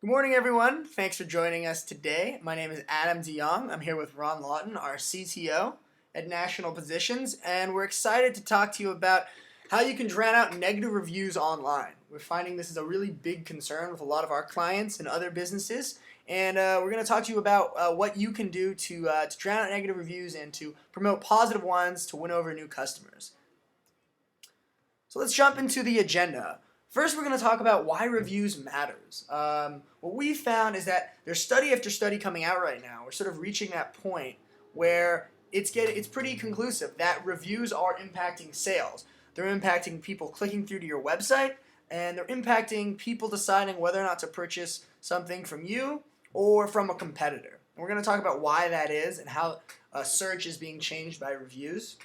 Good morning, everyone. Thanks for joining us today. My name is Adam DeYoung. I'm here with Ron Lawton, our CTO at National Positions, and we're excited to talk to you about how you can drown out negative reviews online. We're finding this is a really big concern with a lot of our clients and other businesses, and we're going to talk to you about what you can do to drown out negative reviews and to promote positive ones to win over new customers. So let's jump into the agenda. First, we're going to talk about why reviews matters. What we found is that there's study after study coming out right now. We're sort of reaching that point where it's pretty conclusive that reviews are impacting sales. They're impacting people clicking through to your website, and they're impacting people deciding whether or not to purchase something from you or from a competitor. And we're going to talk about why that is and how search is being changed by reviews.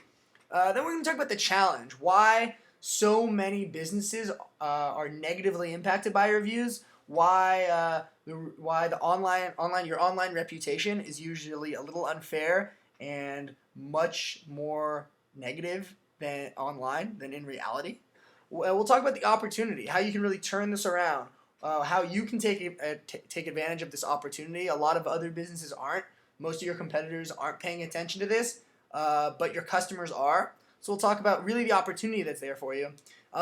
Then we're going to talk about the challenge, why so many businesses are negatively impacted by reviews. Why your online reputation is usually a little unfair and much more negative than online than in reality. We'll talk about the opportunity, how you can really turn this around, how you can take advantage of this opportunity. A lot of other businesses aren't. Most of your competitors aren't paying attention to this, but your customers are. So we'll talk about really the opportunity that's there for you.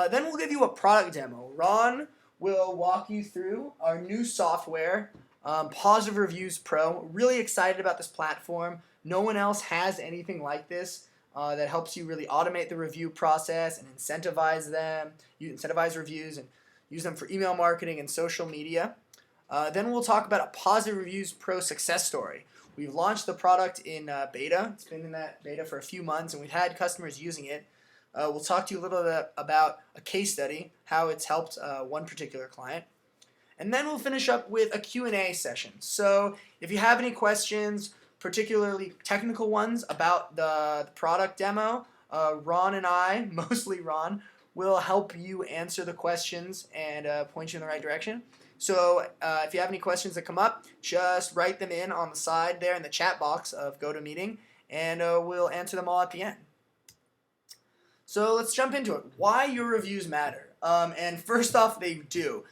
Then we'll give you a product demo. Ron will walk you through our new software, Positive Reviews Pro. Really excited about this platform. No one else has anything like this that helps you really automate the review process and incentivize them. You incentivize reviews and use them for email marketing and social media. Then we'll talk about a Positive Reviews Pro success story. We've launched the product in beta. It's been in that beta for a few months, and we've had customers using it. We'll talk to you a little bit about a case study, how it's helped one particular client. And then we'll finish up with a Q&A session. So if you have any questions, particularly technical ones about the product demo, Ron and I, mostly Ron, will help you answer the questions and point you in the right direction. So if you have any questions that come up, just write them in on the side there in the chat box of GoToMeeting, and we'll answer them all at the end. So let's jump into it. Why your reviews matter. And first off, they do.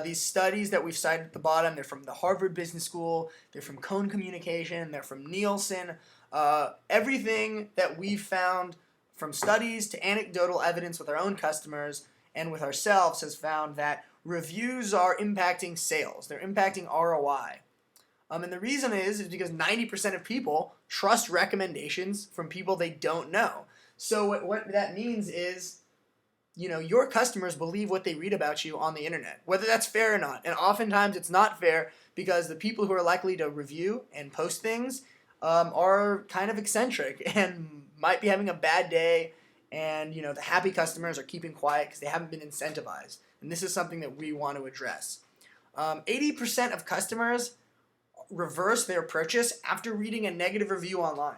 These studies that we've cited at the bottom, they're from the Harvard Business School, they're from Cone Communication, they're from Nielsen. Everything that we've found from studies to anecdotal evidence with our own customers and with ourselves has found that reviews are impacting sales. They're impacting ROI. And the reason is because 90% of people trust recommendations from people they don't know. So what that means is, your customers believe what they read about you on the internet, whether that's fair or not. And oftentimes it's not fair because the people who are likely to review and post things are kind of eccentric and might be having a bad day. And, the happy customers are keeping quiet because they haven't been incentivized. And this is something that we want to address. 80% of customers reverse their purchase after reading a negative review online.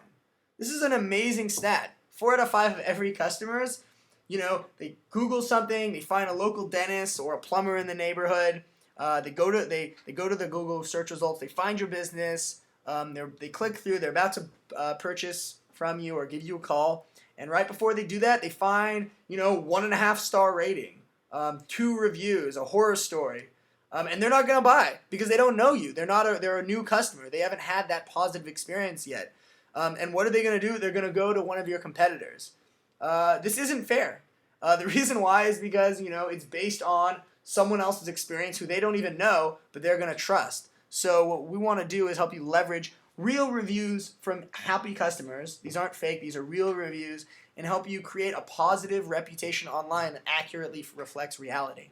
This is an amazing stat. 4 out of 5 of every customers, they Google something, they find a local dentist or a plumber in the neighborhood. They go to the Google search results. They find your business. They click through. They're about to purchase from you or give you a call. And right before they do that, they find 1.5 star rating. 2 reviews, a horror story, and they're not going to buy because they don't know you. They're a new customer. They haven't had that positive experience yet. And what are they going to do? They're going to go to one of your competitors. This isn't fair. The reason why is because it's based on someone else's experience who they don't even know, but they're going to trust. So what we want to do is help you leverage real reviews from happy customers. These aren't fake. These are real reviews. And help you create a positive reputation online that accurately reflects reality.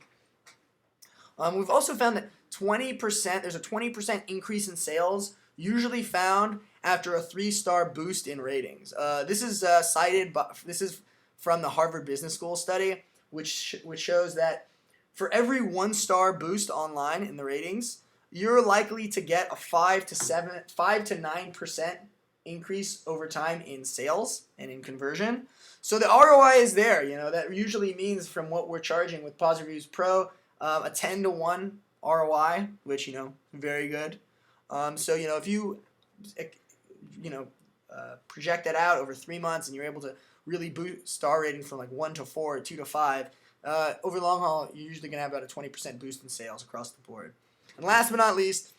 We've also found that there's a 20% increase in sales usually found after a 3-star boost in ratings. This is from the Harvard Business School study, which shows that for every 1-star boost online in the ratings, you're likely to get a 5 to 9% increase over time in sales and in conversion. So the ROI is there. That usually means, from what we're charging with Positive Reviews Pro, a 10 to 1 ROI, which very good. So if you project that out over 3 months and you're able to really boost star rating from like 1 to 4 or 2 to 5, over the long haul, you're usually going to have about a 20% boost in sales across the board. And last but not least,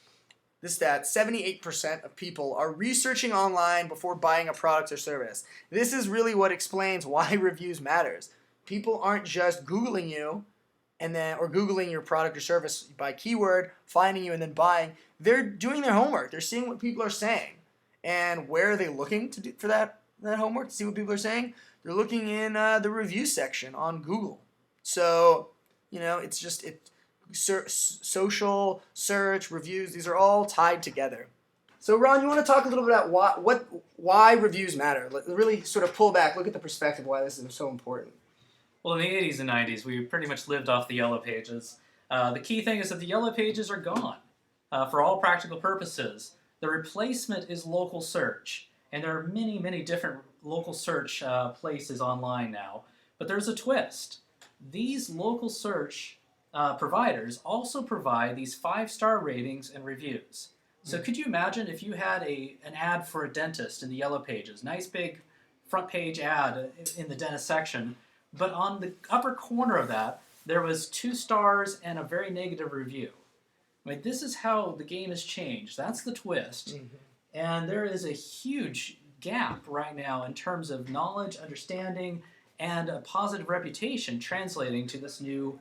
this stat, 78% of people are researching online before buying a product or service. This is really what explains why reviews matters. People aren't just Googling you or Googling your product or service by keyword, finding you and then buying. They're doing their homework. They're seeing what people are saying. And where are they looking for that homework to see what people are saying? They're looking in the review section on Google. So, it's just social search, reviews, these are all tied together. So Ron, you want to talk a little bit about why reviews matter? Really sort of pull back, look at the perspective why this is so important. Well, in the 80s and 90s, we pretty much lived off the Yellow Pages. The key thing is that the Yellow Pages are gone for all practical purposes. The replacement is local search, and there are many, many different local search places online now. But there's a twist. These local search providers also provide these 5-star ratings and reviews. So could you imagine if you had an ad for a dentist in the Yellow Pages, nice big front page ad in the dentist section, but on the upper corner of that, there was 2 stars and a very negative review. I mean, this is how the game has changed. That's the twist. Mm-hmm. And there is a huge gap right now in terms of knowledge, understanding, and a positive reputation translating to this new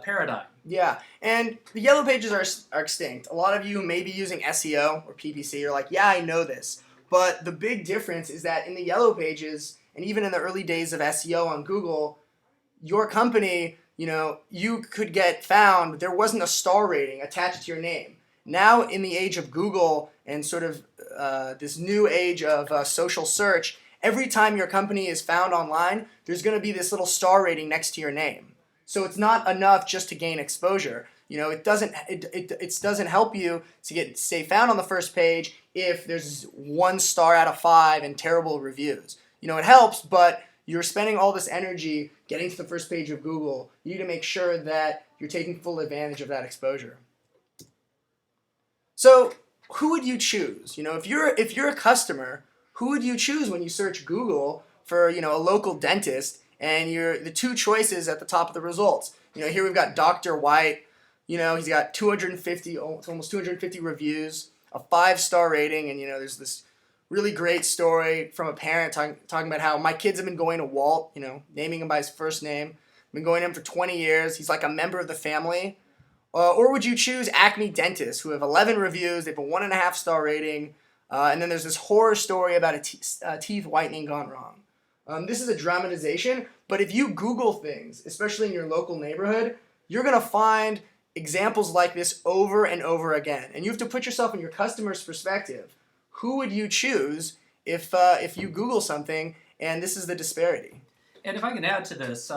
paradigm. Yeah, and the Yellow Pages are extinct. A lot of you may be using SEO or PPC. You're like, yeah, I know this. But the big difference is that in the Yellow Pages, and even in the early days of SEO on Google, your company, you could get found, but there wasn't a star rating attached to your name. Now, in the age of Google and sort of this new age of social search, every time your company is found online, there's going to be this little star rating next to your name. So it's not enough just to gain exposure. It doesn't help you to stay found on the first page if there's 1 star out of 5 and terrible reviews. It helps, but you're spending all this energy getting to the first page of Google. You need to make sure that you're taking full advantage of that exposure. So who would you choose? If you're a customer, who would you choose when you search Google for a local dentist? And the 2 choices at the top of the results. Here we've got Dr. White. He's got almost 250 reviews, a 5-star rating, and there's this really great story from a parent talking about how my kids have been going to Walt, naming him by his first name. Been going to him for 20 years. He's like a member of the family. Or would you choose Acme Dentists, who have 11 reviews, they have a 1.5-star rating, and then there's this horror story about a teeth whitening gone wrong. This is a dramatization, but if you Google things, especially in your local neighborhood, you're going to find examples like this over and over again. And you have to put yourself in your customer's perspective. Who would you choose if you Google something and this is the disparity? And if I can add to this,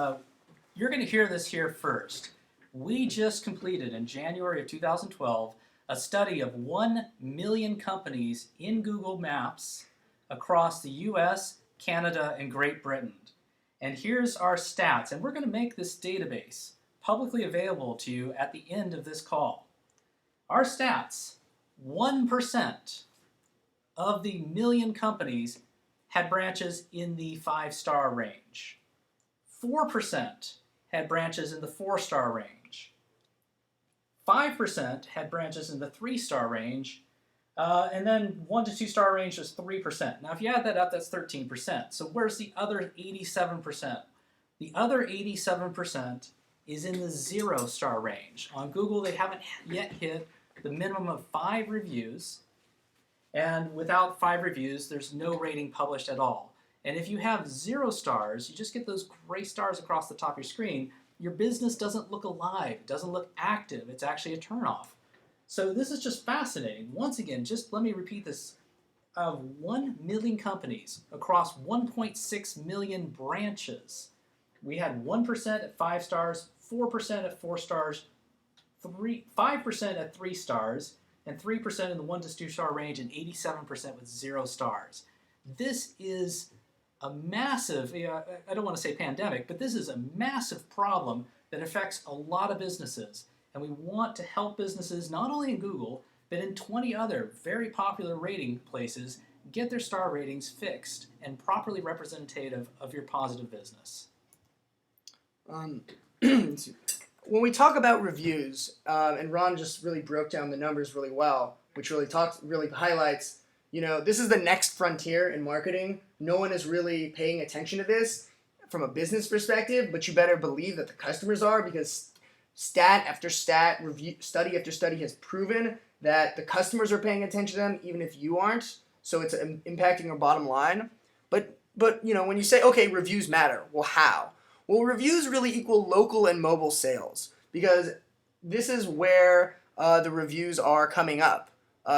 you're going to hear this here first. We just completed in January of 2012 a study of 1 million companies in Google Maps across the U.S., Canada, and Great Britain. And here's our stats, and we're going to make this database publicly available to you at the end of this call. Our stats, 1% of the million companies had branches in the 5-star range. 4% had branches in the 4-star range. 5% had branches in the 3-star range. And then 1 to 2-star range was 3%. Now, if you add that up, that's 13%. So where's the other 87%? The other 87% is in the 0-star range. On Google, they haven't yet hit the minimum of 5 reviews. And without 5 reviews, there's no rating published at all. And if you have 0 stars, you just get those gray stars across the top of your screen, your business doesn't look alive. It doesn't look active. It's actually a turnoff. So this is just fascinating. Once again, just let me repeat this. Of 1 million companies across 1.6 million branches, we had 1% at 5 stars, 4% at 4 stars, 5% at 3 stars, and 3% in the 1 to 2-star range, and 87% with 0 stars. This is a massive, I don't want to say pandemic, but this is a massive problem that affects a lot of businesses. And we want to help businesses, not only in Google, but in 20 other very popular rating places, get their star ratings fixed and properly representative of your positive business. when we talk about reviews, and Ron just really broke down the numbers really well, which really highlights, this is the next frontier in marketing. No one is really paying attention to this from a business perspective, but you better believe that the customers are, because stat after stat, study after study has proven that the customers are paying attention to them, even if you aren't. So it's impacting your bottom line. But when you say, okay, reviews matter, well, how? Well, reviews really equal local and mobile sales, because this is where the reviews are coming up.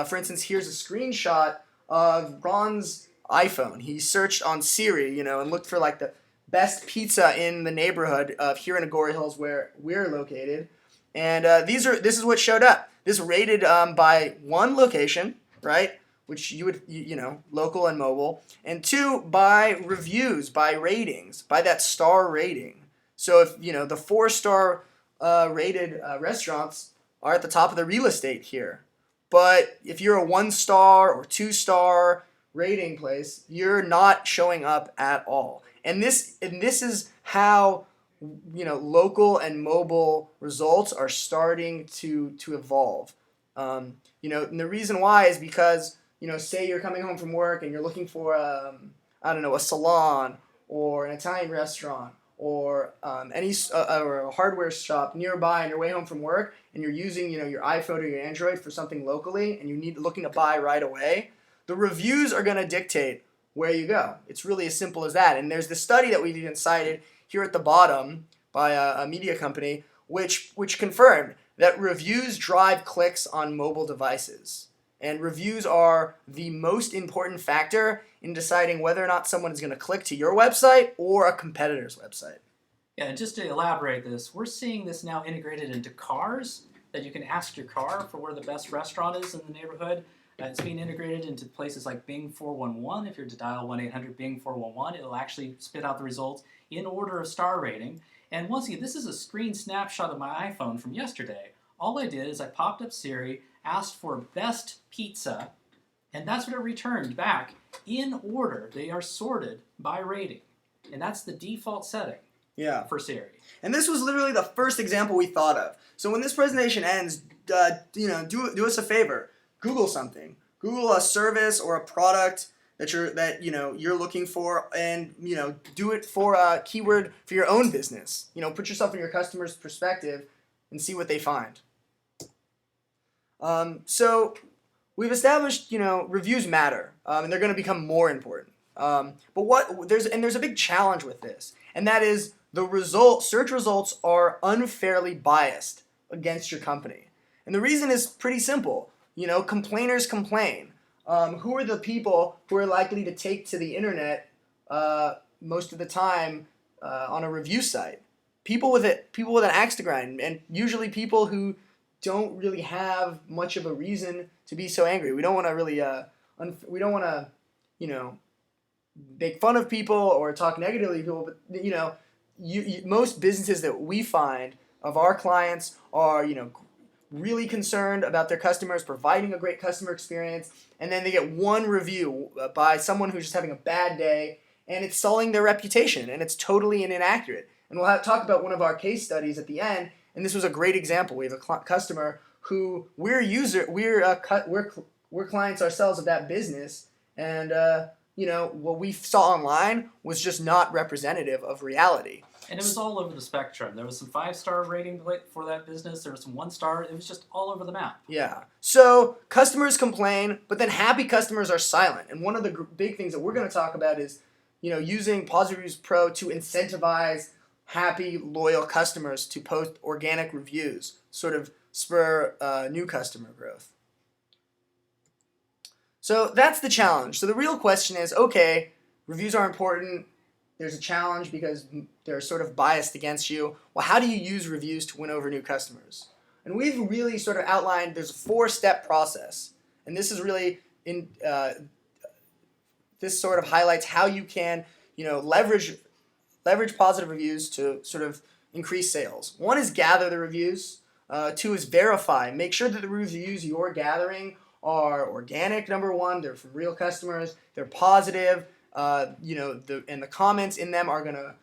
For instance, here's a screenshot of Ron's iPhone. He searched on Siri, and looked for like the best pizza in the neighborhood of here in Agoura Hills, where we're located, and this is what showed up. This rated by one location, right? Which you would, local and mobile, and two, by reviews, by ratings, by that star rating. So if, the 4-star rated restaurants are at the top of the real estate here. But if you're a 1-star or 2-star rating place, you're not showing up at all. And this is how, local and mobile results are starting to evolve. And the reason why is because, say you're coming home from work and you're looking for, a salon or an Italian restaurant or or a hardware shop nearby on your way home from work, and you're using, your iPhone or your Android for something locally, and looking to buy right away. The reviews are going to dictate where you go. It's really as simple as that. And there's this study that we've even cited here at the bottom by a media company, which confirmed that reviews drive clicks on mobile devices. And reviews are the most important factor in deciding whether or not someone is going to click to your website or a competitor's website. Yeah, and just to elaborate this, we're seeing this now integrated into cars, that you can ask your car for where the best restaurant is in the neighborhood. It's being integrated into places like Bing 411. If you're to dial 1-800-BING 411, it'll actually spit out the results in order of star rating. And once again, this is a screen snapshot of my iPhone from yesterday. All I did is I popped up Siri, asked for best pizza, and that's what it returned back in order. They are sorted by rating, and that's the default setting. Yeah. For Siri. And this was literally the first example we thought of. So when this presentation ends, do us a favor. Google something. Google a service or a product that you're looking for, and do it for a keyword for your own business. Put yourself in your customer's perspective and see what they find. So we've established reviews matter, and they're going to become more important. But there's a big challenge with this, and that is search results are unfairly biased against your company. And the reason is pretty simple. Complainers complain. Who are the people who are likely to take to the internet most of the time on a review site? People with an axe to grind, and usually people who don't really have much of a reason to be so angry. We don't want to really make fun of people or talk negatively of people, but most businesses that we find of our clients are really concerned about their customers, providing a great customer experience, and then they get one review by someone who's just having a bad day, and it's sullying their reputation, and it's totally inaccurate. And we'll talk about one of our case studies at the end, and this was a great example. We have a customer who we're clients ourselves of that business, and what we saw online was just not representative of reality. And it was all over the spectrum. There was some 5-star rating for that business. There was some 1-star. It was just all over the map. Yeah. So customers complain, but then happy customers are silent. And one of the big things that we're going to talk about is, using Positive Reviews Pro to incentivize happy, loyal customers to post organic reviews, sort of spur new customer growth. So that's the challenge. So the real question is, okay, reviews are important. There's a challenge because they're sort of biased against you. Well, how do you use reviews to win over new customers? And we've really sort of outlined there's a 4-step process. And this is really this sort of highlights how you can, leverage positive reviews to sort of increase sales. 1 is gather the reviews. 2 is verify. Make sure that the reviews you're gathering are organic, number 1. They're from real customers. They're positive. And the comments in them are going to,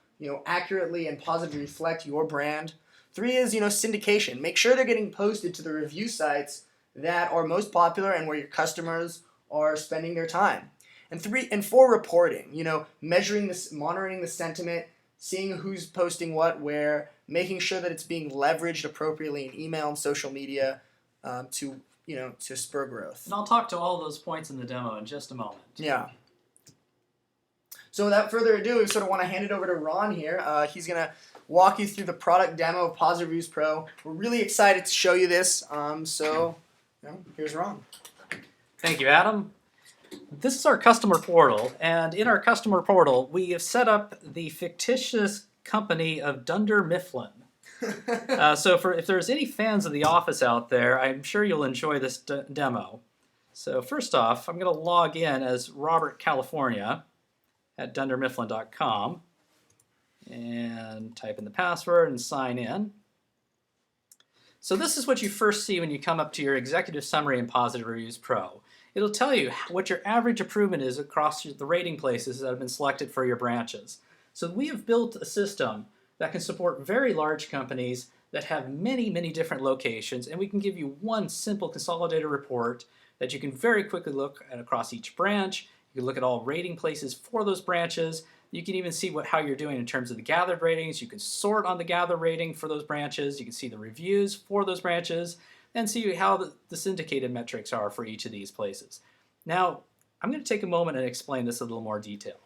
accurately and positively reflect your brand. 3 is, syndication. Make sure they're getting posted to the review sites that are most popular and where your customers are spending their time. And 4, reporting. Measuring this, monitoring the sentiment, seeing who's posting what, where, making sure that it's being leveraged appropriately in email and social media to spur growth. And I'll talk to all those points in the demo in just a moment. Yeah. So without further ado, we sort of want to hand it over to Ron here. He's going to walk you through the product demo of Positive Reviews Pro. We're really excited to show you this. Here's Ron. Thank you, Adam. This is our customer portal, and in our customer portal, we have set up the fictitious company of Dunder Mifflin. So if there's any fans of The Office out there, I'm sure you'll enjoy this demo. So first off, I'm going to log in as Robert California at dundermifflin.com and type in the password and sign in. So this is what you first see when you come up to your Executive Summary in Positive Reviews Pro. It'll tell you what your average improvement is across the rating places that have been selected for your branches. So we have built a system that can support very large companies that have many, many different locations, and we can give you one simple consolidated report that you can very quickly look at across each branch. You can look at all rating places for those branches. You can even see how you're doing in terms of the gathered ratings. You can sort on the gathered rating for those branches. You can see the reviews for those branches and see how the syndicated metrics are for each of these places. Now, I'm going to take a moment and explain this in a little more detail.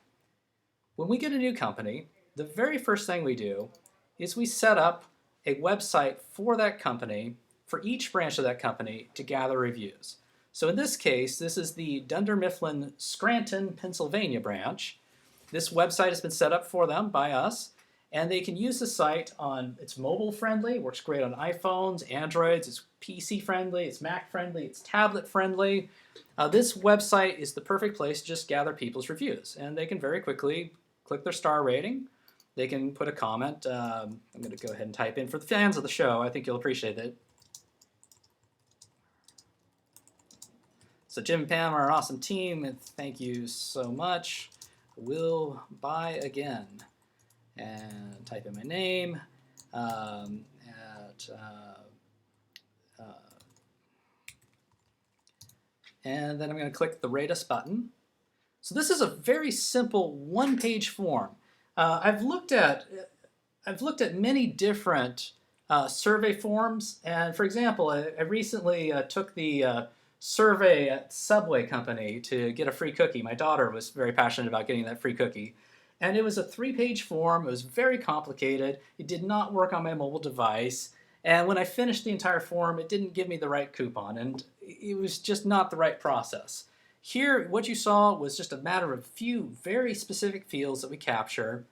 When we get a new company, the very first thing we do is we set up a website for that company, for each branch of that company, to gather reviews. So in this case, this is the Dunder Mifflin Scranton, Pennsylvania branch. This website has been set up for them by us, and they can use the site it's mobile friendly, works great on iPhones, Androids, it's PC friendly, it's Mac friendly, it's tablet friendly. This website is the perfect place to just gather people's reviews, and they can very quickly click their star rating. They can put a comment. I'm going to go ahead and type in for the fans of the show. I think you'll appreciate it. So Jim and Pam are an awesome team, and thank you so much. Will buy again. And type in my name. And then I'm going to click the Rate Us button. So this is a very simple one-page form. I've looked at many different survey forms, and for example, I recently took the survey at Subway Company to get a free cookie. My daughter was very passionate about getting that free cookie. And it was a 3-page form. It was very complicated. It did not work on my mobile device. And when I finished the entire form, it didn't give me the right coupon. And it was just not the right process. Here, what you saw was just a matter of a few very specific fields that we capture.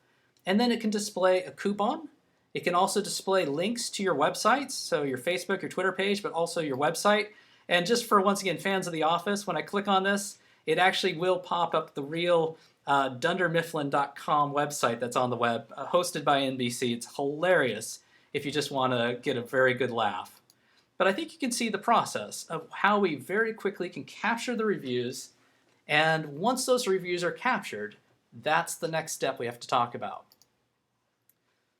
And then it can display a coupon. It can also display links to your websites, so your Facebook, your Twitter page, but also your website. And just for, once again, fans of The Office, when I click on this, it actually will pop up the real dundermifflin.com website that's on the web, hosted by NBC. It's hilarious if you just want to get a very good laugh. But I think you can see the process of how we very quickly can capture the reviews, and once those reviews are captured, that's the next step we have to talk about.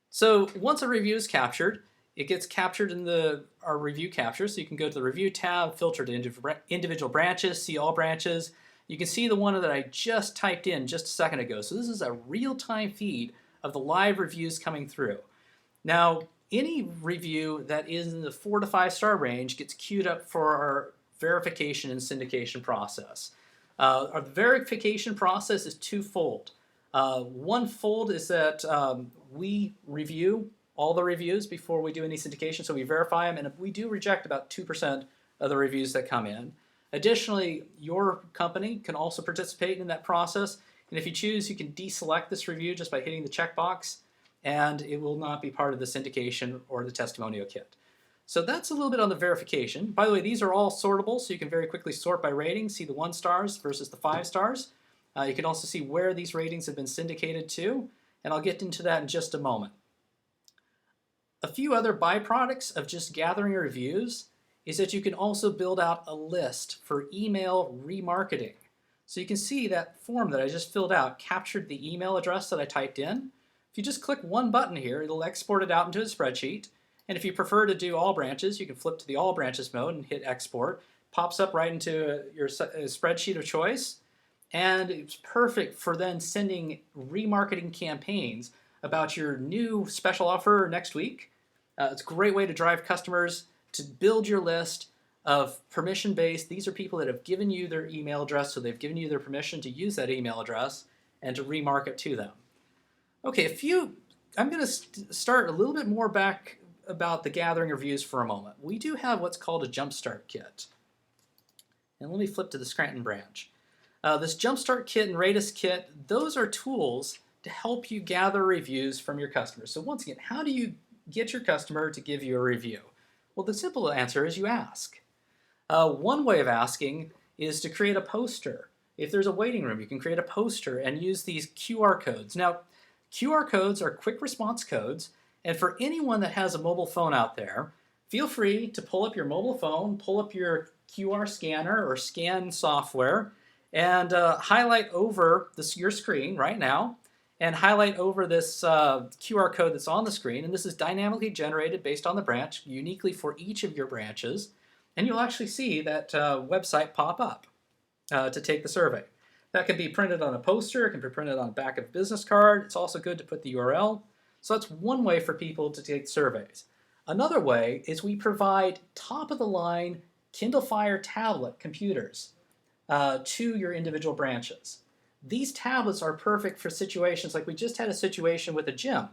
So once a review is captured, it gets captured in our review capture, so you can go to the review tab, filter to individual branches, see all branches. You can see the one that I just typed in just a second ago. So this is a real-time feed of the live reviews coming through. Now, any review that is in the 4 to 5 star range gets queued up for our verification and syndication process. Our verification process is twofold. One fold is that we review all the reviews before we do any syndication, so we verify them, and we do reject about 2% of the reviews that come in. Additionally, your company can also participate in that process, and if you choose, you can deselect this review just by hitting the checkbox, and it will not be part of the syndication or the testimonial kit. So that's a little bit on the verification. By the way, these are all sortable, so you can very quickly sort by rating, see the 1 stars versus the 5 stars. You can also see where these ratings have been syndicated to, and I'll get into that in just a moment. A few other byproducts of just gathering reviews is that you can also build out a list for email remarketing. So you can see that form that I just filled out captured the email address that I typed in. If you just click one button here, it'll export it out into a spreadsheet, And if you prefer to do all branches, you can flip to the all branches mode and hit export. Pops up right into your spreadsheet of choice. And it's perfect for then sending remarketing campaigns about your new special offer next week. It's a great way to drive customers to build your list of permission-based. These are people that have given you their email address, so they've given you their permission to use that email address and to remarket to them. Okay, I'm going to start a little bit more back about the gathering reviews for a moment. We do have what's called a Jumpstart Kit. And let me flip to the Scranton branch. This Jumpstart Kit and Radius Kit, those are tools to help you gather reviews from your customers. So once again, how do you get your customer to give you a review? Well, the simple answer is you ask. One way of asking is to create a poster. If there's a waiting room, you can create a poster and use these QR codes. Now, QR codes are quick response codes, and for anyone that has a mobile phone out there, feel free to pull up your mobile phone, pull up your QR scanner or scan software, and highlight over your screen right now, and highlight over this QR code that's on the screen. And this is dynamically generated based on the branch, uniquely for each of your branches. And you'll actually see that website pop up to take the survey. That can be printed on a poster, it can be printed on the back of a business card. It's also good to put the URL. So that's one way for people to take surveys. Another way is we provide top-of-the-line Kindle Fire tablet computers to your individual branches. These tablets are perfect for situations like we just had a situation with a gym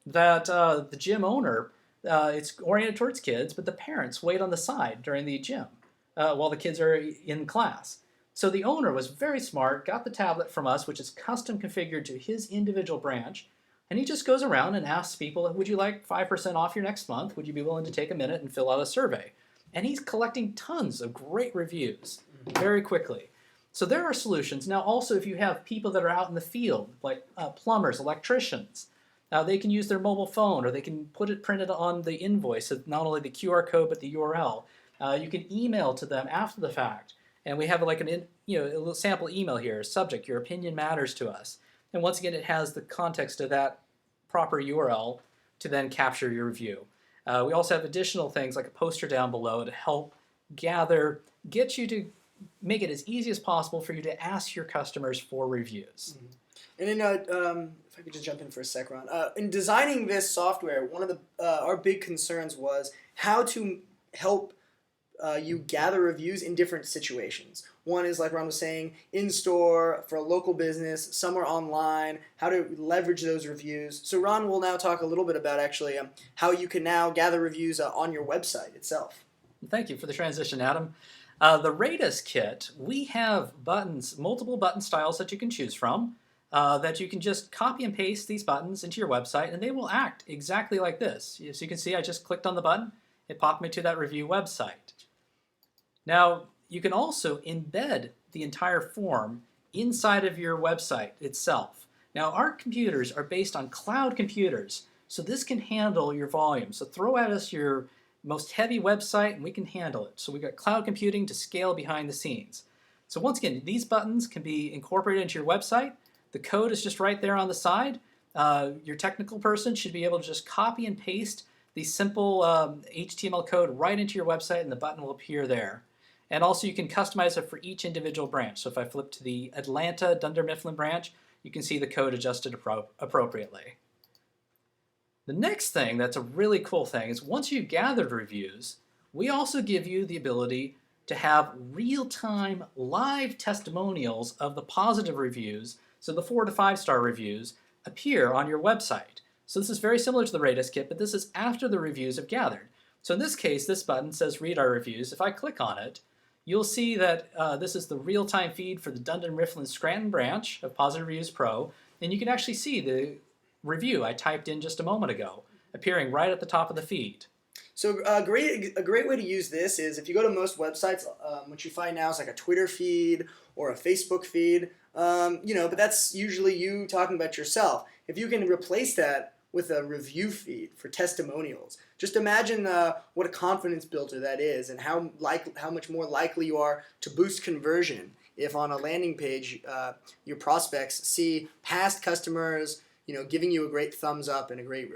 that the gym owner, it's oriented towards kids, but the parents wait on the side during the gym while the kids are in class. So the owner was very smart, got the tablet from us, which is custom configured to his individual branch, and he just goes around and asks people, would you like 5% off your next month? Would you be willing to take a minute and fill out a survey? And he's collecting tons of great reviews very quickly. So there are solutions. Now also, if you have people that are out in the field, like plumbers, electricians, they can use their mobile phone, or they can put it printed on the invoice, not only the QR code but the URL. You can email to them after the fact. And we have like a little sample email here. Subject: your opinion matters to us. And once again, it has the context of that proper URL to then capture your review. We also have additional things like a poster down below to help get you to make it as easy as possible for you to ask your customers for reviews. Mm-hmm. And then, if I could just jump in for a sec, Ron. In designing this software, one of our big concerns was how to help you gather reviews in different situations. One is, like Ron was saying, in-store, for a local business, somewhere online, how to leverage those reviews. So Ron will now talk a little bit about actually how you can now gather reviews on your website itself. Thank you for the transition, Adam. The Radius Kit, we have buttons, multiple button styles that you can choose from, that you can just copy and paste these buttons into your website, and they will act exactly like this. As you can see, I just clicked on the button, it popped me to that review website. Now, you can also embed the entire form inside of your website itself. Now, our computers are based on cloud computers, so this can handle your volume. So throw at us your most heavy website and we can handle it. So we've got cloud computing to scale behind the scenes. So once again, these buttons can be incorporated into your website. The code is just right there on the side. Your technical person should be able to just copy and paste the simple HTML code right into your website, and the button will appear there. And also you can customize it for each individual branch. So if I flip to the Atlanta Dunder Mifflin branch, you can see the code adjusted appropriately. The next thing that's a really cool thing is once you've gathered reviews, we also give you the ability to have real-time live testimonials of the positive reviews, so the 4 to 5 star reviews, appear on your website. So this is very similar to the Radius Kit, but this is after the reviews have gathered. So in this case, this button says read our reviews. If I click on it, you'll see that this is the real-time feed for the Dunder Mifflin Scranton branch of Positive Reviews Pro, and you can actually see the review I typed in just a moment ago appearing right at the top of the feed. So a great way to use this is if you go to most websites, what you find now is like a Twitter feed or a Facebook feed, but that's usually you talking about yourself. If you can replace that with a review feed for testimonials, just imagine what a confidence builder that is, and how much more likely you are to boost conversion if on a landing page your prospects see past customers giving you a great thumbs up and a great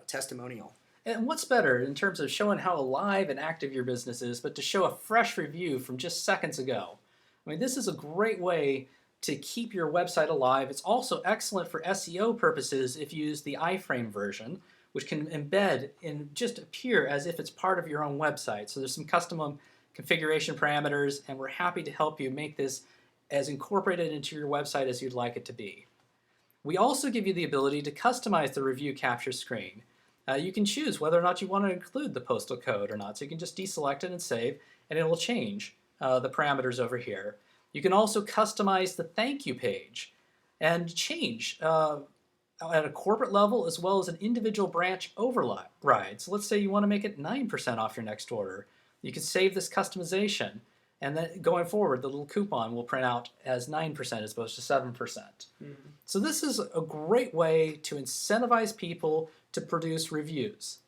testimonial. And what's better in terms of showing how alive and active your business is, but to show a fresh review from just seconds ago? I mean, this is a great way to keep your website alive. It's also excellent for SEO purposes if you use the iframe version, which can embed and just appear as if it's part of your own website. So there's some custom configuration parameters, and we're happy to help you make this as incorporated into your website as you'd like it to be. We also give you the ability to customize the review capture screen. You can choose whether or not you want to include the postal code or not. So you can just deselect it and save, and it will change the parameters over here. You can also customize the thank you page and change at a corporate level as well as an individual branch override. So let's say you want to make it 9% off your next order. You can save this customization, and then going forward, the little coupon will print out as 9% as opposed to 7%. Mm-hmm. So this is a great way to incentivize people to produce reviews.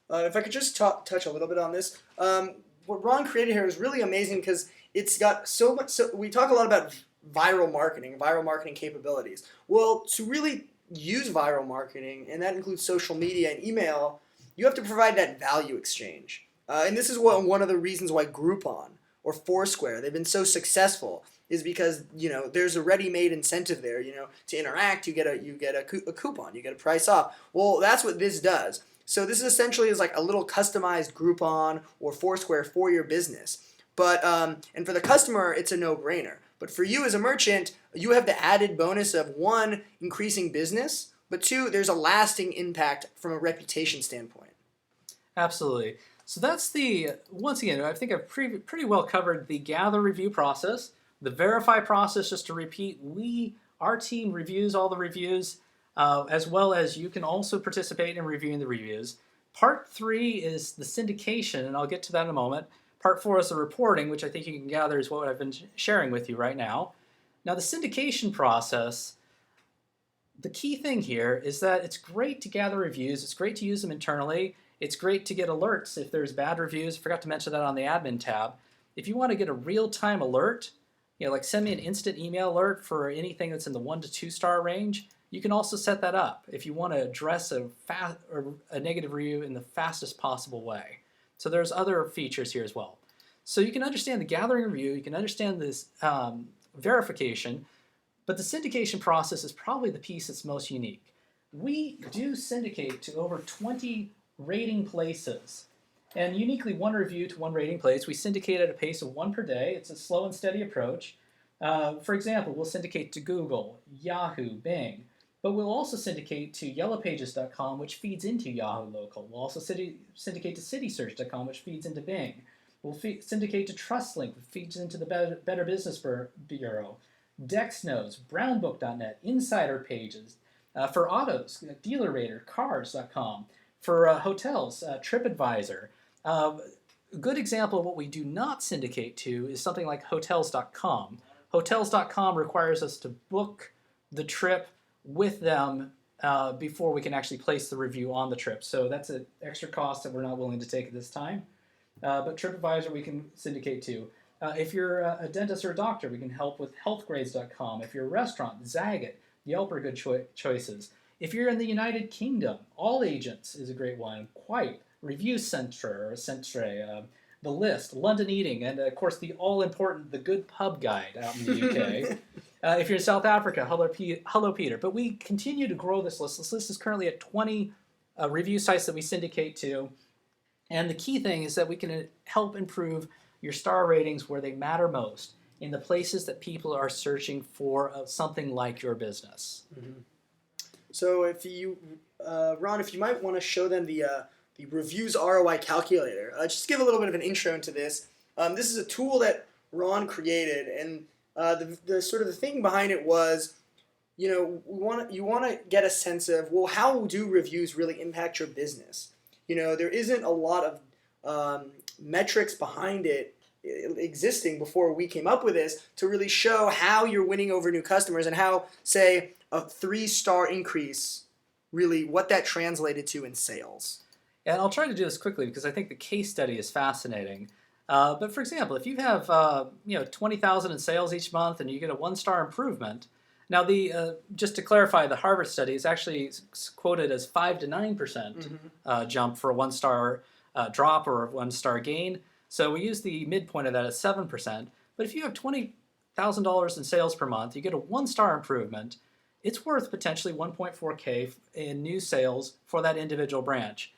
If I could just touch a little bit on this, what Ron created here is really amazing because it's got so much. So we talk a lot about viral marketing capabilities. Well, to really use viral marketing, and that includes social media and email, you have to provide that value exchange. And this is one of the reasons why Groupon or Foursquare, they've been so successful, is because there's a ready-made incentive there. To interact, you get a coupon, you get a price off. Well, that's what this does. So this essentially is like a little customized Groupon or Foursquare for your business. But and for the customer, it's a no-brainer. But for you as a merchant, you have the added bonus of 1, increasing business, but 2, there's a lasting impact from a reputation standpoint. Absolutely. So that's once again, I think I've pretty well covered the gather review process, the verify process. Just to repeat, our team reviews all the reviews, as well as you can also participate in reviewing the reviews. Part 3 is the syndication, and I'll get to that in a moment. Part 4 is the reporting, which I think you can gather is what I've been sharing with you right now. Now, the syndication process, the key thing here is that it's great to gather reviews. It's great to use them internally. It's great to get alerts if there's bad reviews. I forgot to mention that on the admin tab. If you want to get a real-time alert, like send me an instant email alert for anything that's in the 1 to 2 star range, you can also set that up if you want to address a negative review in the fastest possible way. So there's other features here as well. So you can understand the gathering review, you can understand this verification, but the syndication process is probably the piece that's most unique. We do syndicate to over 20 rating places, and uniquely 1 review to 1 rating place. We syndicate at a pace of 1 per day. It's a slow and steady approach. For example, we'll syndicate to Google, Yahoo, Bing, but we'll also syndicate to yellowpages.com, which feeds into Yahoo Local. We'll also syndicate to citysearch.com, which feeds into Bing. We'll syndicate to TrustLink, which feeds into the Better Business Bureau, DexNotes, brownbook.net, Insider Pages. For autos, DealerRater, Cars.com. For hotels, TripAdvisor. A good example of what we do not syndicate to is something like Hotels.com. Hotels.com requires us to book the trip with them before we can actually place the review on the trip. So that's an extra cost that we're not willing to take at this time. But TripAdvisor we can syndicate to. If you're a dentist or a doctor, we can help with healthgrades.com. If you're a restaurant, Zagat, Yelp are good choices. If you're in the United Kingdom, All Agents is a great one. Quite, Review Centre, The List, London Eating, and of course the all-important The Good Pub Guide out in the UK. If you're in South Africa, Hello Peter. But we continue to grow this list. This list is currently at 20 review sites that we syndicate to. And the key thing is that we can help improve your star ratings where they matter most, in the places that people are searching for something like your business. Mm-hmm. So if you, Ron, if you might want to show them the reviews ROI calculator, just give a little bit of an intro into this. This is a tool that Ron created, and the sort of the thing behind it was, you want to get a sense of, well, how do reviews really impact your business? There isn't a lot of metrics behind it existing before we came up with this to really show how you're winning over new customers and how, say, a 3-star increase, really what that translated to in sales. And I'll try to do this quickly because I think the case study is fascinating. But for example, if you have 20,000 in sales each month and you get a 1-star improvement, Now, just to clarify, the Harvard study is actually quoted as 5 to 9% jump for a 1-star drop or a 1-star gain. So we use the midpoint of that as 7%. But if you have $20,000 in sales per month, you get a 1-star improvement. It's worth potentially 1.4K in new sales for that individual branch,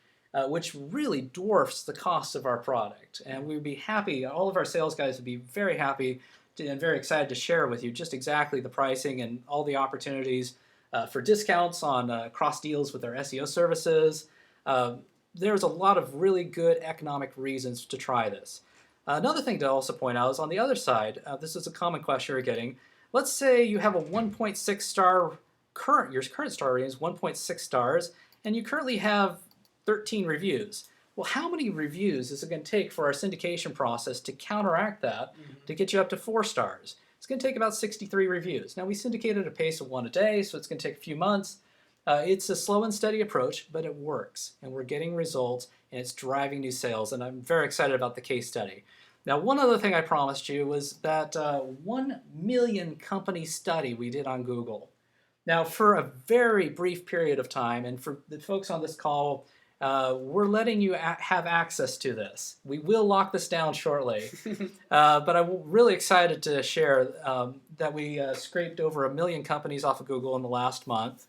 which really dwarfs the cost of our product. And we'd be happy, all of our sales guys would be very happy and very excited to share with you just exactly the pricing and all the opportunities for discounts on cross deals with our SEO services. There's a lot of really good economic reasons to try this. Another thing to also point out is on the other side, this is a common question we're getting. Let's say you have a 1.6 star your current star rating is 1.6 stars, and you currently have 13 reviews. Well, how many reviews is it going to take for our syndication process to counteract that to get you up to 4 stars? It's going to take about 63 reviews. Now, we syndicate at a pace of 1 a day, so it's going to take a few months. It's a slow and steady approach, but it works, and we're getting results, and it's driving new sales, and I'm very excited about the case study. Now, one other thing I promised you was that 1 million company study we did on Google. Now, for a very brief period of time, and for the folks on this call, we're letting you have access to this. We will lock this down shortly, but I'm really excited to share that we scraped over 1 million companies off of Google in the last month.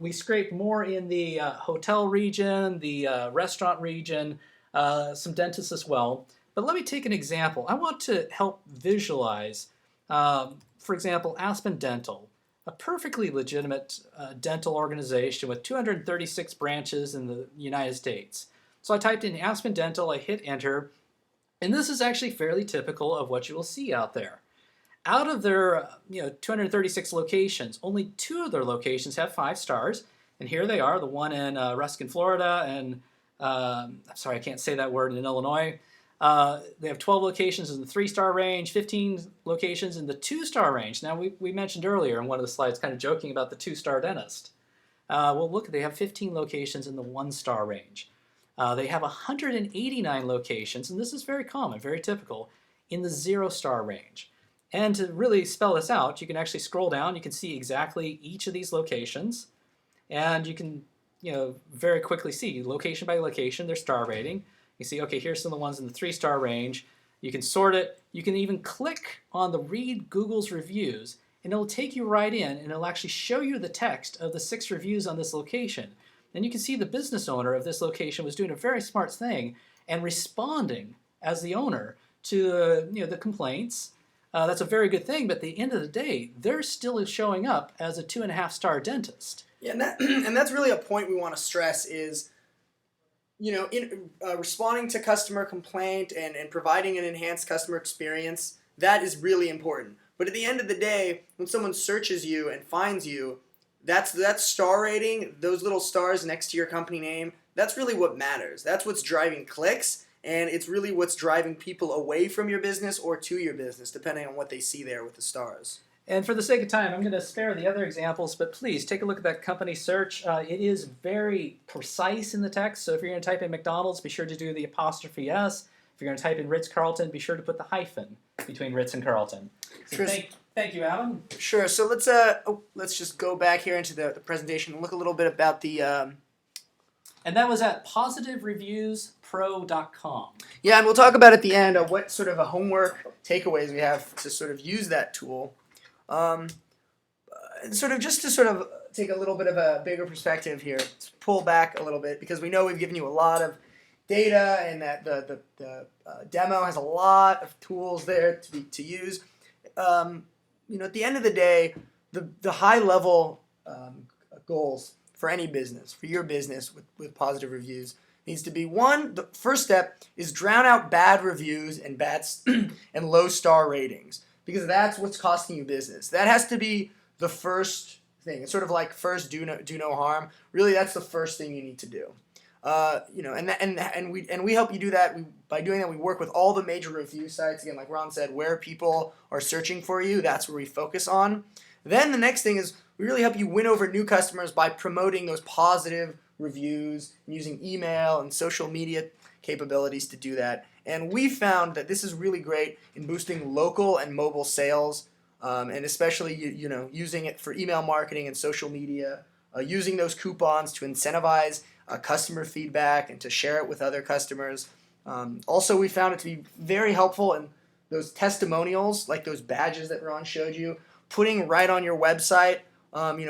We scraped more in the hotel region, the restaurant region, some dentists as well. But let me take an example. I want to help visualize, for example, Aspen Dental, a perfectly legitimate dental organization with 236 branches in the United States. So I typed in Aspen Dental, I hit enter, and this is actually fairly typical of what you will see out there. Out of their 236 locations, only 2 of their locations have 5 stars, and here they are, the one in Ruskin, Florida, and I'm sorry, I can't say that word, in Illinois. They have 12 locations in the 3-star range, 15 locations in the 2-star range. Now, we mentioned earlier in one of the slides, kind of joking about the 2-star dentist. Well, look, they have 15 locations in the 1-star range. They have 189 locations, and this is very common, very typical, in the 0-star range. And to really spell this out, you can actually scroll down. You can see exactly each of these locations, and you can very quickly see location by location their star rating. You see, okay, here's some of the ones in the 3-star range. You can sort it. You can even click on the Read Google's Reviews, and it'll take you right in, and it'll actually show you the text of the 6 reviews on this location. And you can see the business owner of this location was doing a very smart thing and responding as the owner to the complaints. That's a very good thing, but at the end of the day, they're still showing up as a 2.5-star dentist. Yeah, and that's really a point we want to stress is, in responding to customer complaint and providing an enhanced customer experience, that is really important. But at the end of the day, when someone searches you and finds you, that star rating, those little stars next to your company name, that's really what matters. That's what's driving clicks, and it's really what's driving people away from your business or to your business, depending on what they see there with the stars. And for the sake of time, I'm going to spare the other examples, but please take a look at that company search. It is very precise in the text, so if you're going to type in McDonald's, be sure to do the apostrophe S. If you're going to type in Ritz-Carlton, be sure to put the hyphen between Ritz and Carlton. So thank you, Adam. Sure. So let's just go back here into the presentation and look a little bit about the... And that was at positivereviewspro.com. Yeah, and we'll talk about at the end what sort of a homework takeaways we have to sort of use that tool. Just to take a little bit of a bigger perspective here, let's pull back a little bit because we know we've given you a lot of data and that the demo has a lot of tools there to use. At the end of the day, the high level goals for any business, for your business with positive reviews, needs to be one. The first step is drown out bad reviews and and low star ratings, because that's what's costing you business. That has to be the first thing. It's sort of like first do no harm. Really, that's the first thing you need to do. And we help you do that. By doing that, we work with all the major review sites. Again, like Ron said, where people are searching for you, that's where we focus on. Then the next thing is we really help you win over new customers by promoting those positive reviews and using email and social media capabilities to do that. And we found that this is really great in boosting local and mobile sales and especially using it for email marketing and social media, using those coupons to incentivize customer feedback and to share it with other customers. Also, we found it to be very helpful in those testimonials, like those badges that Ron showed you, putting right on your website.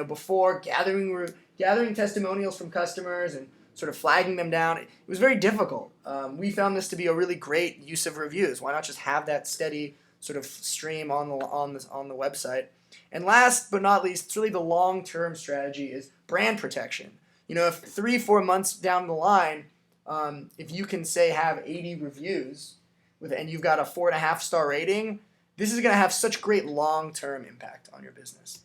Before gathering testimonials from customers and sort of flagging them down, it was very difficult. We found this to be a really great use of reviews. Why not just have that steady sort of stream on the website? And last but not least, it's really the long-term strategy is brand protection. If 3-4 months down the line, if you can say have 80 reviews and you've got a 4.5-star rating, this is going to have such great long-term impact on your business.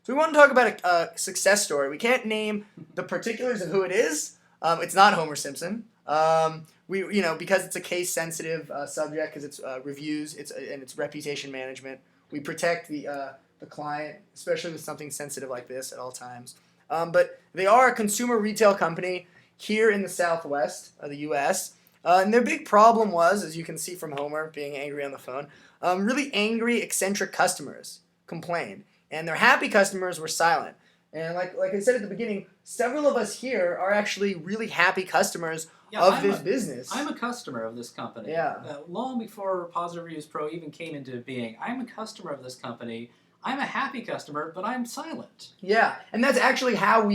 So we want to talk about a success story. We can't name the particulars of who it is. It's not Homer Simpson. Because it's a case-sensitive subject, because it's reviews, and it's reputation management. We protect the client, especially with something sensitive like this, at all times. But they are a consumer retail company here in the Southwest of the U.S. And their big problem was, as you can see from Homer being angry on the phone, really angry, eccentric customers complained. And their happy customers were silent. And like I said at the beginning, several of us here are actually really happy customers of this business. I'm a customer of this company. Yeah. Long before Positive Reviews Pro even came into being, I'm a customer of this company. I'm a happy customer, but I'm silent. Yeah, and that's actually how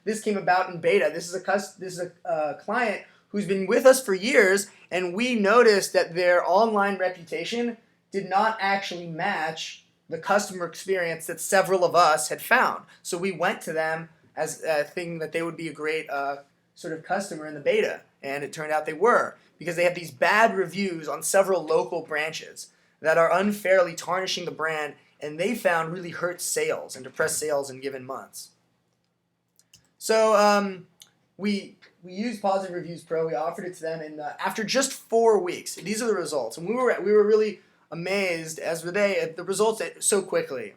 this came about in beta. This is a client who's been with us for years, and we noticed that their online reputation did not actually match the customer experience that several of us had found. So we went to them as a thing that they would be a great sort of customer in the beta, and it turned out they were, because they have these bad reviews on several local branches that are unfairly tarnishing the brand, and they found really hurt sales and depressed sales in given months. So we used Positive Reviews Pro. We offered it to them, and after just 4 weeks, these are the results. And we were really amazed, as were they, at the results so quickly.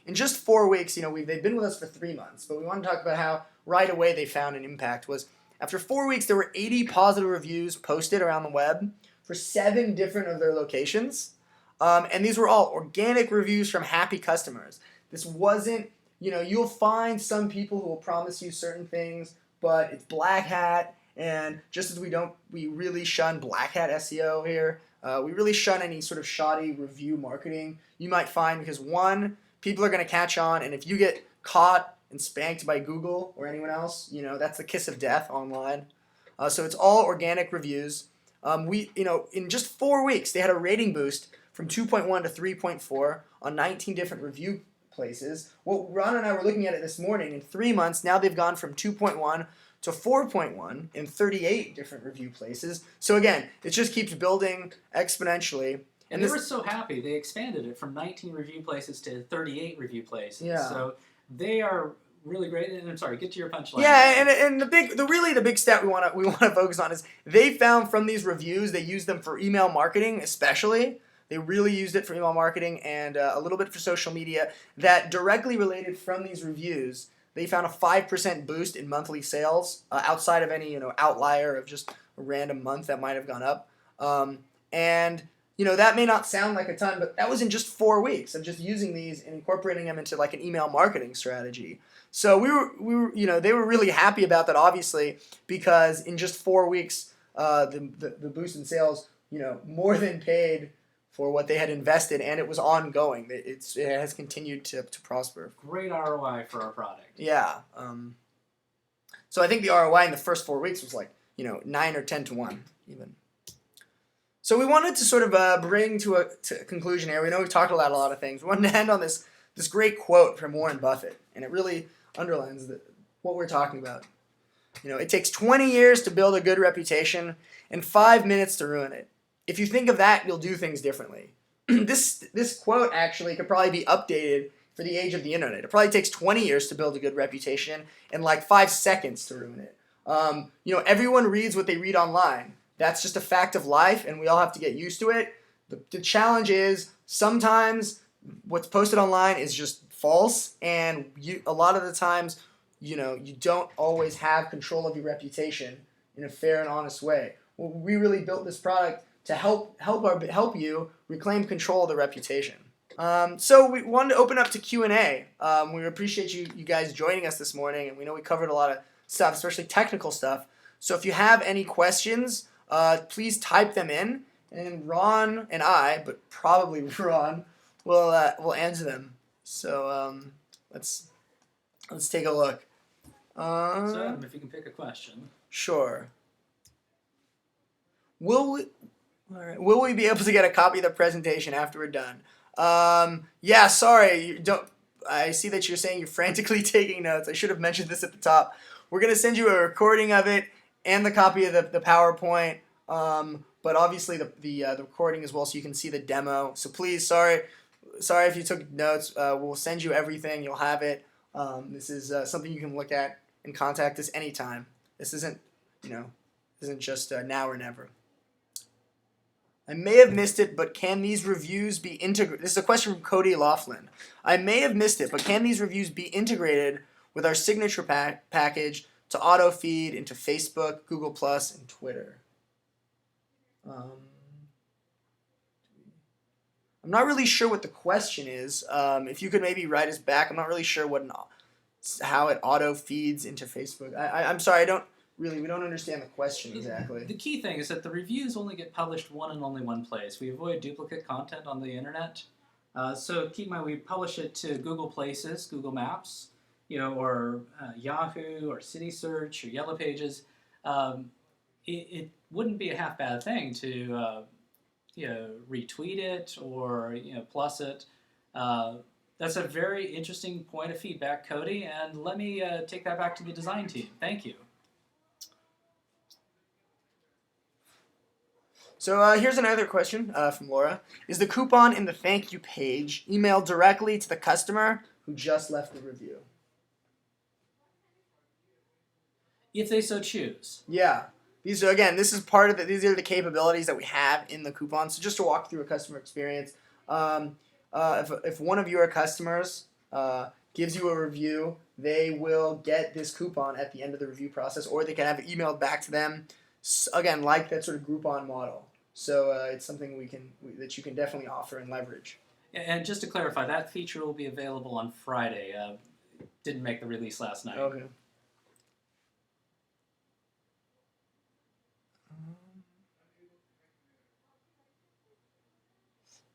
In just 4 weeks, they've been with us for 3 months, but we want to talk about how right away they found an impact. Was after 4 weeks, there were 80 positive reviews posted around the web for 7 different of their locations. And these were all organic reviews from happy customers. This wasn't, you'll find some people who will promise you certain things, but it's black hat, and just as we really shun black hat SEO here, we really shun any sort of shoddy review marketing you might find, because one, people are going to catch on, and if you get caught and spanked by Google or anyone else, that's the kiss of death online. So it's all organic reviews. In just 4 weeks, they had a rating boost from 2.1 to 3.4 on 19 different review places. Well, Ron and I were looking at it this morning. In 3 months, now they've gone from 2.1 to 4.1 in 38 different review places. So again, it just keeps building exponentially. And they were so happy, they expanded it from 19 review places to 38 review places. Yeah. So they are really great. And I'm sorry, get to your punchline. Yeah, and the big stat we want to focus on is they found from these reviews, they use them for email marketing especially. They really used it for email marketing and a little bit for social media. That directly related from these reviews, they found a 5% boost in monthly sales outside of any outlier of just a random month that might have gone up. And that may not sound like a ton, but that was in just 4 weeks of just using these and incorporating them into like an email marketing strategy. So they were really happy about that, obviously, because in just 4 weeks, the boost in sales, more than paid for what they had invested, and it was ongoing. It has continued to prosper. Great ROI for our product. Yeah. So I think the ROI in the first 4 weeks was like 9 or 10 to 1 even. So we wanted to sort of bring to a conclusion here. We know we've talked about a lot of things. We wanted to end on this great quote from Warren Buffett, and it really underlines what we're talking about. It takes 20 years to build a good reputation and 5 minutes to ruin it. If you think of that, you'll do things differently. This quote actually could probably be updated for the age of the internet. It probably takes 20 years to build a good reputation and like 5 seconds to ruin it. Everyone reads what they read online. That's just a fact of life, and we all have to get used to it. The challenge is sometimes what's posted online is just false, and a lot of the times, you don't always have control of your reputation in a fair and honest way. Well, we really built this product to help you reclaim control of the reputation. So we wanted to open up to Q&A. We appreciate you guys joining us this morning, and we know we covered a lot of stuff, especially technical stuff. So if you have any questions, please type them in, and Ron and I, but probably Ron, will answer them. So let's take a look. So Adam, if you can pick a question. Sure. Will we be able to get a copy of the presentation after we're done? Yeah, sorry. I see that you're saying you're frantically taking notes. I should have mentioned this at the top. We're going to send you a recording of it and the copy of the PowerPoint, but obviously the recording as well, so you can see the demo. So please, sorry if you took notes. We'll send you everything. You'll have it. This is something you can look at and contact us anytime. This isn't just now or never. I may have missed it, but can these reviews be integrated? This is a question from Cody Laughlin. I may have missed it, but can these reviews be integrated with our signature package to auto feed into Facebook, Google Plus, and Twitter? I'm not really sure what the question is. If you could maybe write us back, I'm not really sure how it auto feeds into Facebook. I'm sorry, we don't understand the question exactly. The key thing is that the reviews only get published one and only one place. We avoid duplicate content on the internet. So keep in mind, we publish it to Google Places, Google Maps, or Yahoo, or City Search, or Yellow Pages. It wouldn't be a half bad thing to retweet it or plus it. That's a very interesting point of feedback, Cody, and let me take that back to the design team. Thank you. So here's another question from Laura. Is the coupon in the thank you page emailed directly to the customer who just left the review? If they so choose. Yeah. This is part of these are the capabilities that we have in the coupon. So just to walk through a customer experience, if one of your customers gives you a review, they will get this coupon at the end of the review process, or they can have it emailed back to them. Again, like that sort of Groupon model. So it's something that you can definitely offer and leverage. And just to clarify, that feature will be available on Friday. Didn't make the release last night. Okay.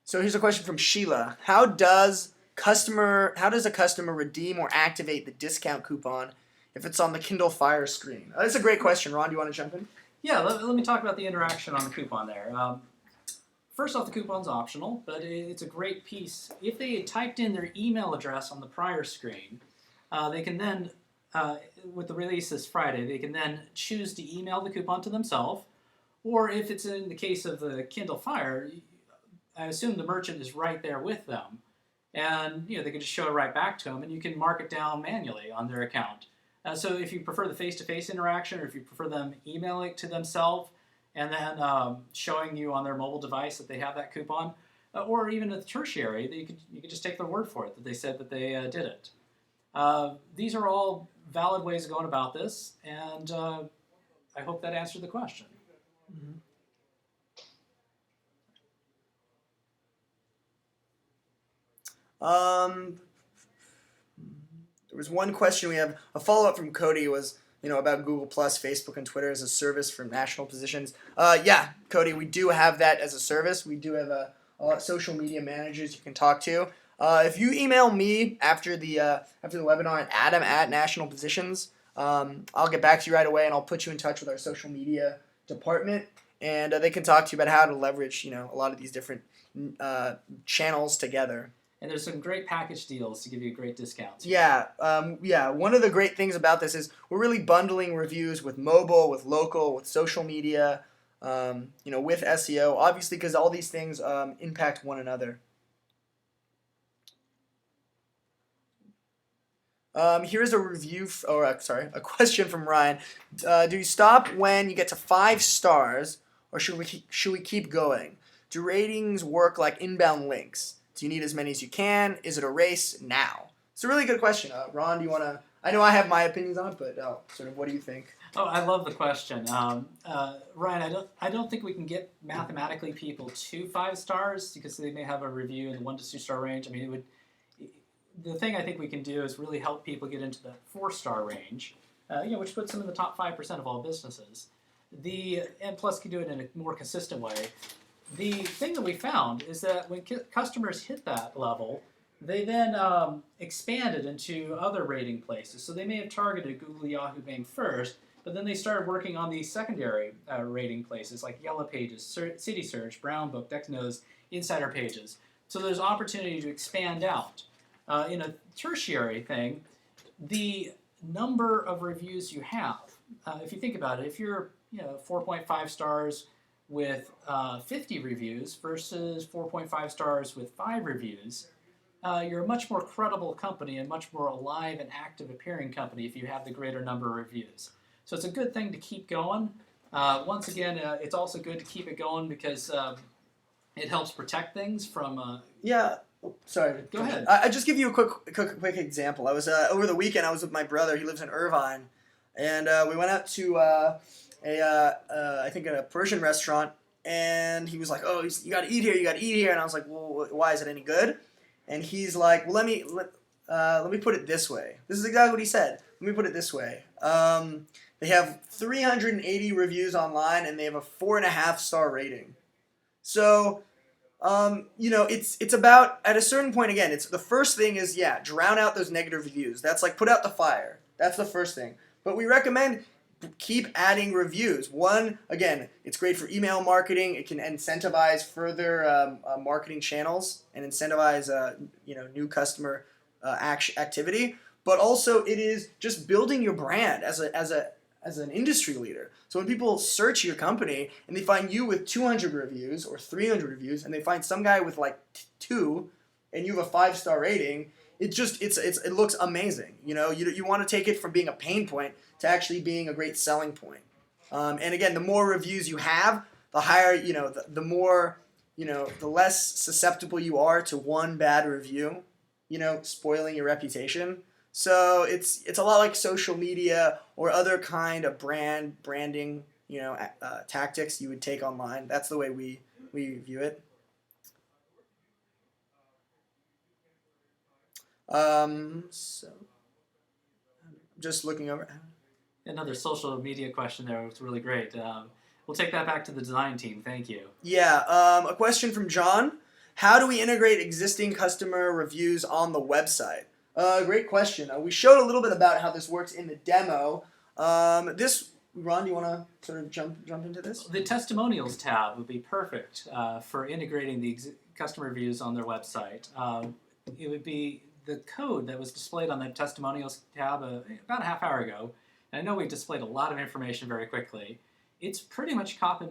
So here's a question from Sheila. How does a customer redeem or activate the discount coupon if it's on the Kindle Fire screen? That's a great question. Ron, do you want to jump in? Yeah, let me talk about the interaction on the coupon there. First off, the coupon's optional, but it's a great piece. If they had typed in their email address on the prior screen, they can then, with the release this Friday, they can then choose to email the coupon to themselves, or if it's in the case of the Kindle Fire, I assume the merchant is right there with them, and they can just show it right back to them, and you can mark it down manually on their account. So if you prefer the face-to-face interaction, or if you prefer them emailing it to themselves and then showing you on their mobile device that they have that coupon, or even at the tertiary, you could just take their word for it that they said that they did it. These are all valid ways of going about this, and I hope that answered the question. Mm-hmm. There was one question we have. A follow-up from Cody was, about Google Plus, Facebook, and Twitter as a service for national positions. Yeah, Cody, we do have that as a service. We do have a lot of social media managers you can talk to. If you email me after the webinar at adam@nationalpositions, I'll get back to you right away, and I'll put you in touch with our social media department, and they can talk to you about how to leverage, a lot of these different channels together. And there's some great package deals to give you great discounts. Yeah, one of the great things about this is we're really bundling reviews with mobile, with local, with social media, with SEO, obviously because all these things impact one another. Here's a question from Ryan. Do you stop when you get to 5 stars, or should we keep going? Do ratings work like inbound links? Do you need as many as you can? Is it a race now? It's a really good question. Ron, do you want to... I know I have my opinions on it, but sort of what do you think? Oh, I love the question, Ryan. I don't think we can get mathematically people to 5 stars because they may have a review in the 1 to 2 star range. I mean, it would. The thing I think we can do is really help people get into the 4 star range, which puts them in the top 5% of all businesses. And plus can do it in a more consistent way. The thing that we found is that when customers hit that level, they then expanded into other rating places. So they may have targeted Google, Yahoo, Bing first, but then they started working on these secondary rating places like Yellow Pages, City Search, Brown Book, Nose, Insider Pages. So there's opportunity to expand out. In a tertiary thing, the number of reviews you have, if you think about it, if you're 4.5 stars with 50 reviews versus 4.5 stars with 5 reviews, you're a much more credible company and much more alive and active appearing company if you have the greater number of reviews. So it's a good thing to keep going. Once again, it's also good to keep it going because it helps protect things from... Yeah. Sorry. Go ahead. I just give you a quick example. I was over the weekend. I was with my brother. He lives in Irvine, and we went out to I think a Persian restaurant. And he was like, "Oh, you got to eat here. You got to eat here." And I was like, "Well, why is it any good?" And he's like, "Well, let me put it this way. This is exactly what he said. Let me put it this way. They have 380 reviews online, and they have a 4.5-star rating. So." It's about, at a certain point, again, it's the first thing is, drown out those negative reviews. That's like put out the fire. That's the first thing. But we recommend keep adding reviews. One, again, it's great for email marketing. It can incentivize further marketing channels and incentivize, new customer activity. But also it is just building your brand as an industry leader. So when people search your company and they find you with 200 reviews or 300 reviews, and they find some guy with like 2, and you have a 5-star rating, it looks amazing. You want to take it from being a pain point to actually being a great selling point. And again, the more reviews you have, the higher, the more, the less susceptible you are to one bad review, spoiling your reputation. So it's a lot like social media or other kind of branding, tactics you would take online. That's the way we view it. So just looking over. Another social media question there was really great. We'll take that back to the design team. Thank you. Yeah. A question from John. How do we integrate existing customer reviews on the website? Great question. We showed a little bit about how this works in the demo. Ron, do you want to sort of jump into this? The testimonials tab would be perfect for integrating the customer reviews on their website. It would be the code that was displayed on the testimonials tab about a half hour ago. And I know we displayed a lot of information very quickly. It's pretty much copy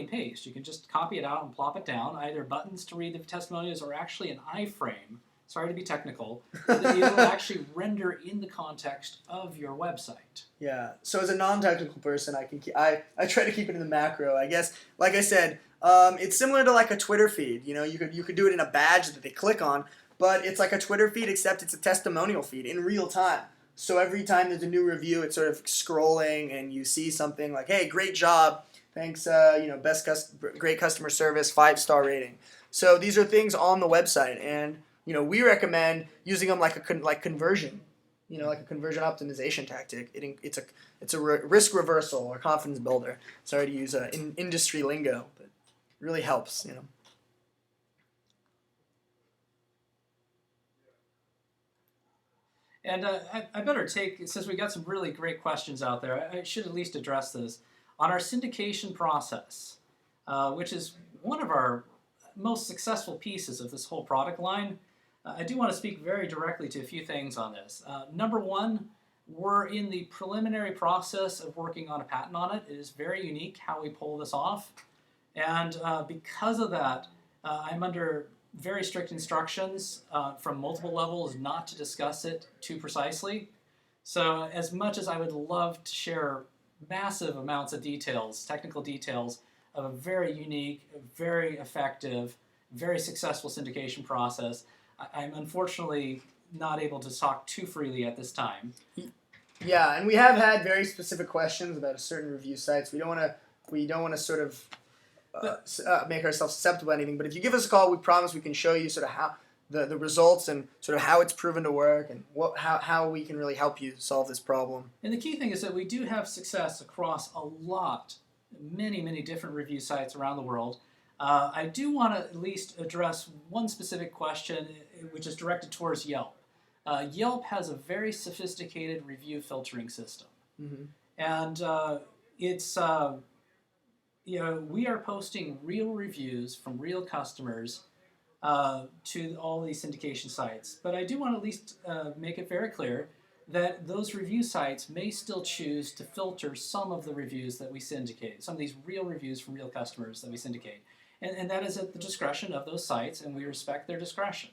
and paste. You can just copy it out and plop it down, either buttons to read the testimonials or actually an iframe. Sorry to be technical, that it'll actually render in the context of your website. Yeah. So as a non-technical person, I try to keep it in the macro. I guess, like I said, it's similar to like a Twitter feed. You could do it in a badge that they click on, but it's like a Twitter feed except it's a testimonial feed in real time. So every time there's a new review, it's sort of scrolling, and you see something like, "Hey, great job, thanks, great customer service, 5-star rating." So these are things on the website, and we recommend using them like conversion, like a conversion optimization tactic. It's a risk reversal or confidence builder. Sorry to use industry lingo, but it really helps. And I better since we got some really great questions out there, I should at least address this. On our syndication process, which is one of our most successful pieces of this whole product line, I do want to speak very directly to a few things on this. Number one, we're in the preliminary process of working on a patent on it. It is very unique how we pull this off. And because of that, I'm under very strict instructions from multiple levels not to discuss it too precisely. So as much as I would love to share massive amounts of details, technical details, of a very unique, very effective, very successful syndication process, I'm unfortunately not able to talk too freely at this time. Yeah, and we have had very specific questions about certain review sites. We don't want to sort of make ourselves susceptible to anything. But if you give us a call, we promise we can show you sort of how the results and sort of how it's proven to work and how we can really help you solve this problem. And the key thing is that we do have success across many different review sites around the world. I do want to at least address one specific question, which is directed towards Yelp. Yelp has a very sophisticated review filtering system, Mm-hmm. and it's we are posting real reviews from real customers to all these syndication sites. But I do want to at least make it very clear that those review sites may still choose to filter some of the reviews that we syndicate, some of these real reviews from real customers that we syndicate. And that is at the discretion of those sites, and we respect their discretion.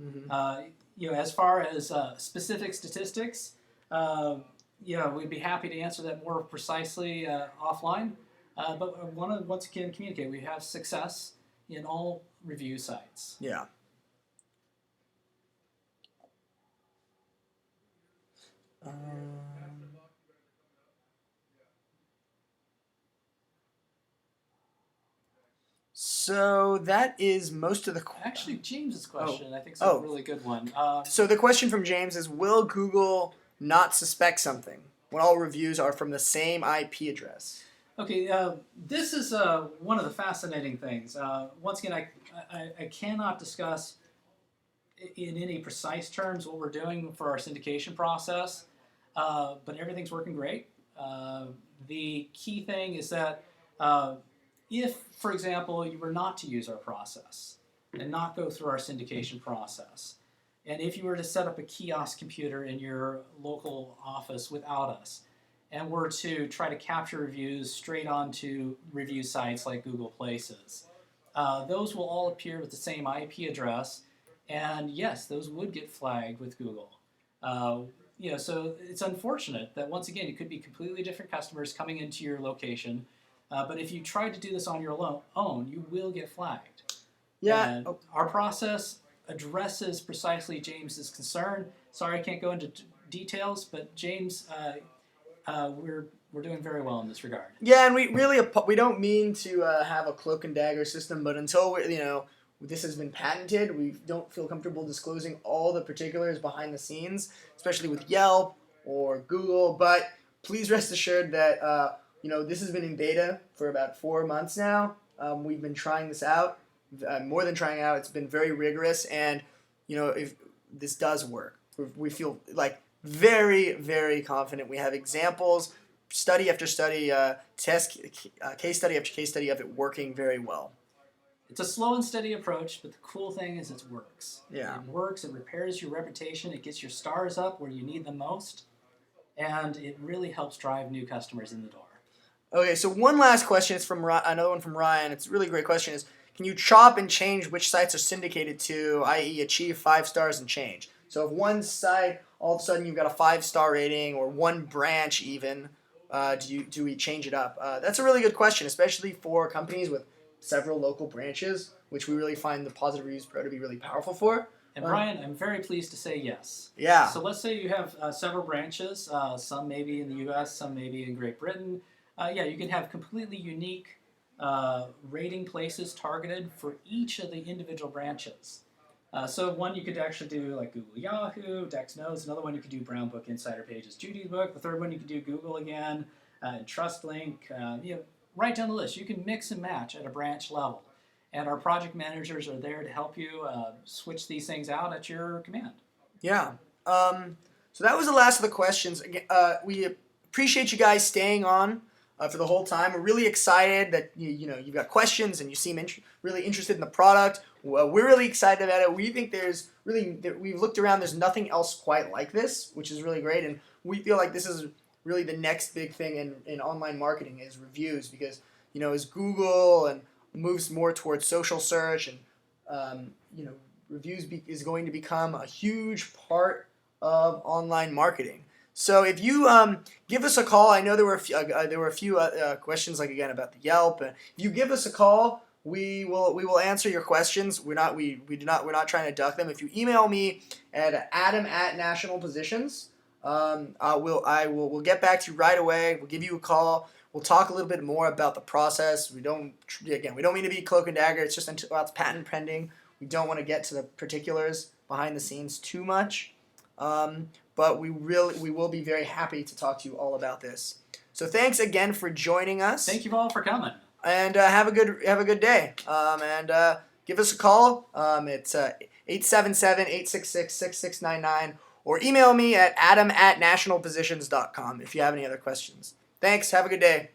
Mm-hmm. As far as specific statistics, we'd be happy to answer that more precisely offline. But I want to once again communicate we have success in all review sites. Yeah. So that is most of the. Actually, James's question I think is Oh. a really good one. So the question from James is: will Google not suspect something when all reviews are from the same IP address? Okay, this is one of the fascinating things. Once again, I cannot discuss in any precise terms what we're doing for our syndication process, but everything's working great. The key thing is that if, for example, you were not to use our process and not go through our syndication process, and if you were to set up a kiosk computer in your local office without us, and were to try to capture reviews straight onto review sites like Google Places, those will all appear with the same IP address, and yes, those would get flagged with Google. So it's unfortunate that once again, it could be completely different customers coming into your location, but if you try to do this on your own, you will get flagged. Yeah. And our process addresses precisely James's concern. Sorry, I can't go into details, but James, we're doing very well in this regard. Yeah, and we don't mean to have a cloak and dagger system, but until this has been patented, we don't feel comfortable disclosing all the particulars behind the scenes, especially with Yelp or Google. But please rest assured that this has been in beta for about 4 months now. We've been trying this out, more than trying out. It's been very rigorous, and if this does work, we feel like very, very confident. We have examples, study after study, case study after case study of it working very well. It's a slow and steady approach, but the cool thing is it works. Yeah. It works, it repairs your reputation, it gets your stars up where you need them most, and it really helps drive new customers in the door. Okay, so one last question. It's from another one from Ryan. It's a really great question. Is can you chop and change which sites are syndicated to, i.e. achieve 5 stars and change? So if one site, all of a sudden you've got a 5-star rating, or one branch even, do we change it up? That's a really good question, especially for companies with several local branches, which we really find the positive reviews pro to be really powerful for. And Brian, I'm very pleased to say yes. Yeah. So let's say you have several branches, some maybe in the U.S., some maybe in Great Britain. You can have completely unique rating places targeted for each of the individual branches. So one you could actually do like Google Yahoo, Dex Knows. Another one you could do Brown Book Insider Pages, Judy's Book. The third one you could do Google again, TrustLink. Right down the list. You can mix and match at a branch level. And our project managers are there to help you switch these things out at your command. Yeah. So that was the last of the questions. We appreciate you guys staying on for the whole time. We're really excited that you've got questions and you seem really interested in the product. Well, we're really excited about it. We think we've looked around, there's nothing else quite like this, which is really great. And we feel like this is really the next big thing in online marketing is reviews, because as Google and moves more towards social search and reviews is going to become a huge part of online marketing. So if you give us a call, I know there were a few questions like about the Yelp. If you give us a call, we will answer your questions. We're not trying to duck them. If you email me at adam@nationalpositions, We'll get back to you right away. We'll give you a call. We'll talk a little bit more about the process. We don't mean to be cloak and dagger. It's just about the patent pending. We don't want to get to the particulars behind the scenes too much. But we will be very happy to talk to you all about this. So thanks again for joining us. Thank you all for coming. And have a good day. Give us a call. It's 877-866-6699, or email me at adam@nationalpositions.com if you have any other questions. Thanks. Have a good day.